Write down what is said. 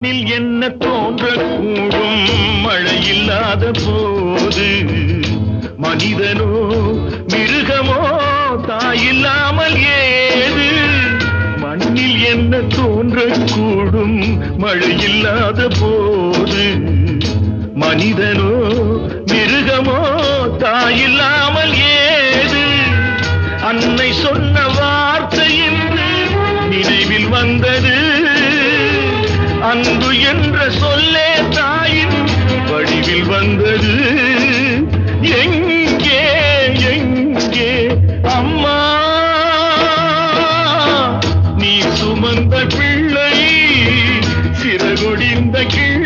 என்ன தோன்றக்கூடும் மழை இல்லாத போது மனிதனோ மிருகமோ தாயில்லாமல் ஏது மண்ணில் என்ன தோன்றக்கூடும் மழை இல்லாத போது மனிதனோ மிருகமோ தாயில்லாமல் ஏது அன்னை சொன்ன வார்த்தை என்று நினைவில் வந்தது அன்பு என்ற சொல்லே தாயின் வடிவில் வந்தது எங்கே எங்கே அம்மா நீ சுமந்த பிள்ளை சிறகொடிந்த கிள்ளை